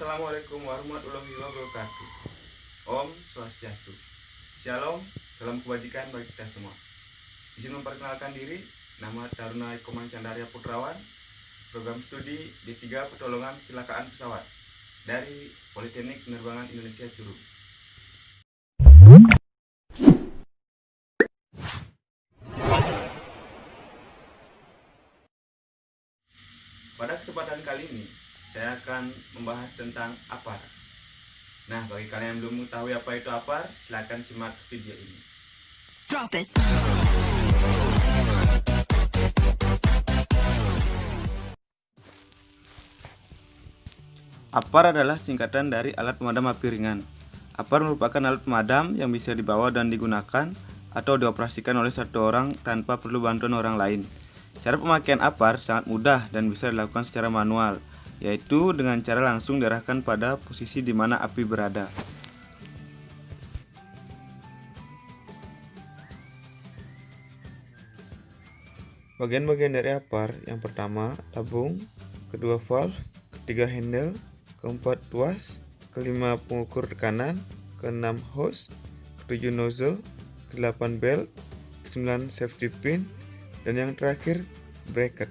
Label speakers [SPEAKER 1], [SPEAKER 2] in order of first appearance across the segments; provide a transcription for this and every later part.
[SPEAKER 1] Assalamualaikum warahmatullahi wabarakatuh. Om Swastiastu. Shalom, salam kebajikan bagi kita semua. Izin memperkenalkan diri, nama Taruna Eko Mancandarya Putrawan, program studi D3 Pertolongan Kecelakaan Pesawat dari Politeknik Penerbangan Indonesia Curug. Pada kesempatan kali ini, saya akan membahas tentang APAR. Nah, bagi kalian yang belum mengetahui apa itu APAR, silakan simak video ini.
[SPEAKER 2] Drop it.
[SPEAKER 1] APAR adalah singkatan dari alat pemadam api ringan. APAR merupakan alat pemadam yang bisa dibawa dan digunakan atau dioperasikan oleh satu orang tanpa perlu bantuan orang lain. Cara pemakaian APAR sangat mudah dan bisa dilakukan secara manual, yaitu dengan cara langsung diarahkan pada posisi di mana api berada. Bagian-bagian dari APAR, yang pertama tabung, kedua valve, ketiga handle, keempat tuas, kelima pengukur tekanan, keenam hose, ketujuh nozzle, kedelapan belt, kesembilan safety pin, dan yang terakhir bracket.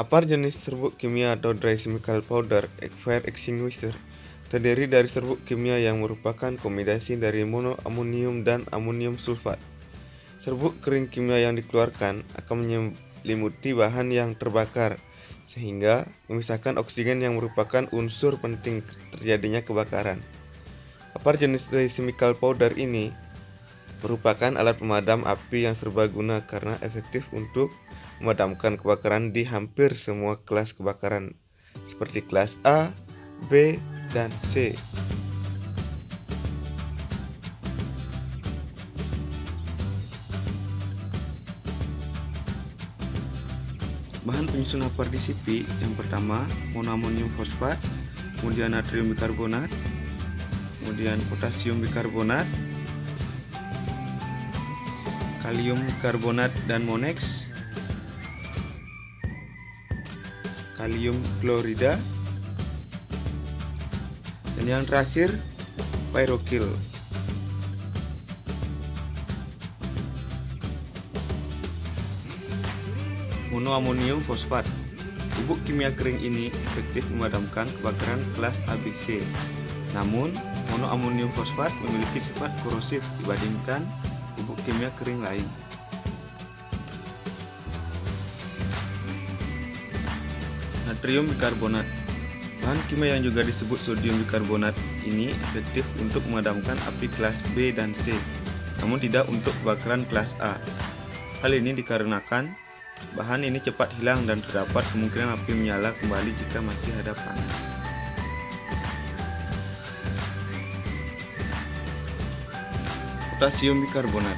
[SPEAKER 1] APAR jenis serbuk kimia atau dry chemical powder fire extinguisher terdiri dari serbuk kimia yang merupakan kombinasi dari monoamonium dan amonium sulfat. Serbuk kering kimia yang dikeluarkan akan menyelimuti bahan yang terbakar sehingga memisahkan oksigen yang merupakan unsur penting terjadinya kebakaran. APAR jenis dry chemical powder ini merupakan alat pemadam api yang serbaguna karena efektif untuk memadamkan kebakaran di hampir semua kelas kebakaran seperti kelas A, B, dan C. Bahan penyusun APAR di CP yang pertama monoamonium fosfat, kemudian natrium bikarbonat, kemudian potasium bikarbonat, kalium karbonat dan monex, kalium klorida, dan yang terakhir pyrokyl. Monoamonium fosfat. Bubuk kimia kering ini efektif memadamkan kebakaran kelas ABC. Namun, monoamonium fosfat memiliki sifat korosif dibandingkan bubuk kimia kering lain. Natrium bikarbonat. Bahan kimia yang juga disebut sodium bikarbonat ini efektif untuk memadamkan api kelas B dan C, namun tidak untuk kebakaran kelas A. Hal ini dikarenakan bahan ini cepat hilang dan terdapat kemungkinan api menyala kembali jika masih ada panas. Potasium bikarbonat.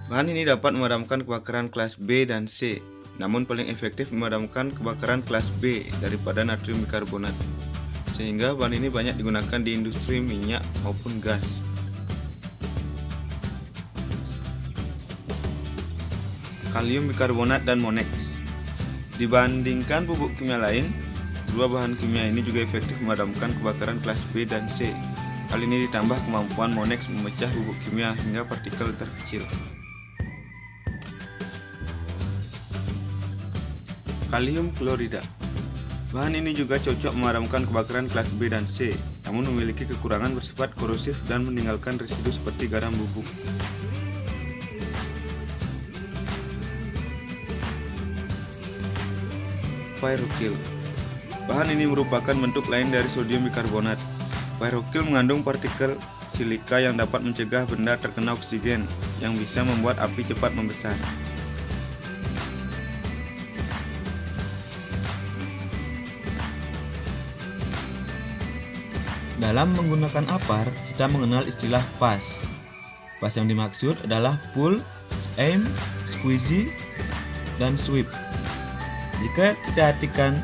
[SPEAKER 1] Bahan ini dapat memadamkan kebakaran kelas B dan C, namun paling efektif memadamkan kebakaran kelas B daripada natrium bikarbonat, sehingga bahan ini banyak digunakan di industri minyak maupun gas. kalium bikarbonat dan Monex. Dibandingkan bubuk kimia lain, dua bahan kimia ini juga efektif memadamkan kebakaran kelas B dan C. Hal ini ditambah kemampuan Monex memecah bubuk kimia hingga partikel terkecil. Kalium klorida. Bahan ini juga cocok memadamkan kebakaran kelas B dan C, namun memiliki kekurangan bersifat korosif dan meninggalkan residu seperti garam bubuk. Pyrokil. Bahan ini merupakan bentuk lain dari sodium bikarbonat. Pyrokil mengandung partikel silika yang dapat mencegah benda terkena oksigen, yang bisa membuat api cepat membesar.
[SPEAKER 2] Dalam menggunakan APAR, kita mengenal istilah PAS. PAS yang dimaksud adalah pull, aim, squeeze, dan sweep. Jika kita artikan,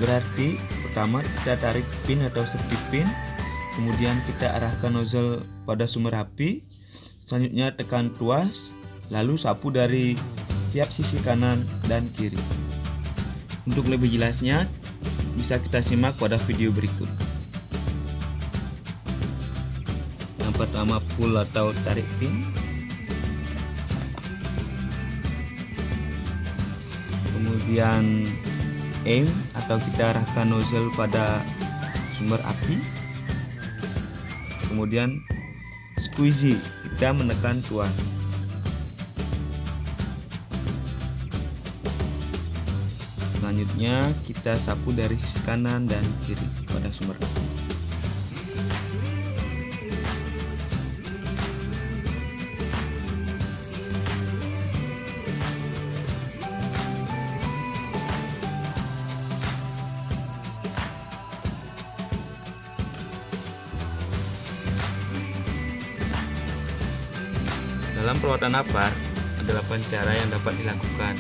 [SPEAKER 2] berarti pertama kita tarik pin atau safety pin, kemudian kita arahkan nozzle pada sumber api, selanjutnya tekan tuas, lalu sapu dari tiap sisi kanan dan kiri. Untuk lebih jelasnya, bisa kita simak pada video berikut. Yang pertama pull atau tarik pin, kemudian aim atau kita arahkan nozzle pada sumber api, kemudian squeeze, kita menekan tuas. Selanjutnya kita sapu dari sisi kanan dan kiri pada sumber api. Dalam perawatan APAR, ada 8 cara yang dapat dilakukan.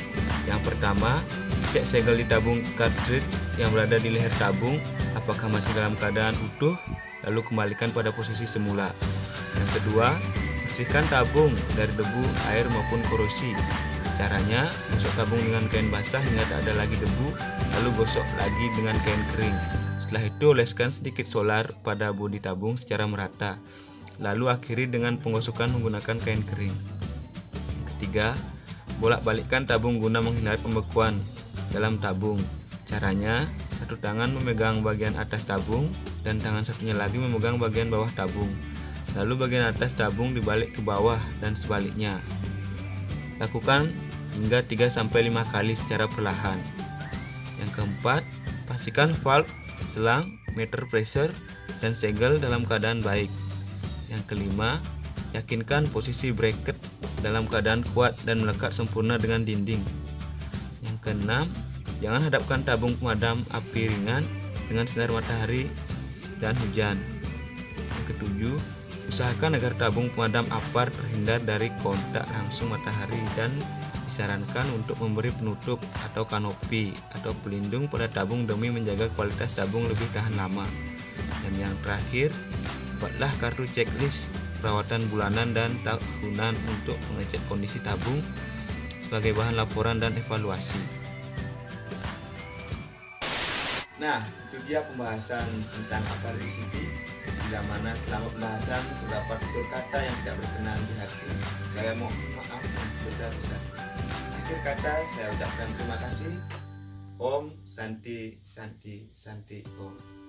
[SPEAKER 2] Yang pertama, cek segel di tabung cartridge yang berada di leher tabung apakah masih dalam keadaan utuh, lalu kembalikan pada posisi semula. Yang kedua, bersihkan tabung dari debu, air maupun korosi. Caranya, gosok tabung dengan kain basah hingga tak ada lagi debu, lalu gosok lagi dengan kain kering. Setelah itu, oleskan sedikit solar pada bodi tabung secara merata. Lalu akhiri dengan penggosokan menggunakan kain kering. Yang ketiga, bolak-balikkan tabung guna menghindari pembekuan dalam tabung. Caranya, satu tangan memegang bagian atas tabung dan tangan satunya lagi memegang bagian bawah tabung. Lalu bagian atas tabung dibalik ke bawah dan sebaliknya. Lakukan hingga 3-5 kali secara perlahan. Yang keempat, pastikan valve, selang, meter pressure, dan segel dalam keadaan baik. Yang kelima, yakinkan posisi bracket dalam keadaan kuat dan melekat sempurna dengan dinding. Yang keenam, jangan hadapkan tabung pemadam api ringan dengan sinar matahari dan hujan. Yang ketujuh, usahakan agar tabung pemadam APAR terhindar dari kontak langsung matahari dan disarankan untuk memberi penutup atau kanopi atau pelindung pada tabung demi menjaga kualitas tabung lebih tahan lama. Dan yang terakhir, buatlah kartu checklist perawatan bulanan dan tahunan untuk mengecek kondisi tabung sebagai bahan laporan dan evaluasi.
[SPEAKER 1] Nah, itu dia pembahasan tentang APAR ECP, bila mana selama pembahasan terdapat tutur kata yang tidak berkenan di hati. Saya mohon maaf yang sebesar-besar. Akhir kata saya ucapkan terima kasih. Om Santi Santi Santi Om.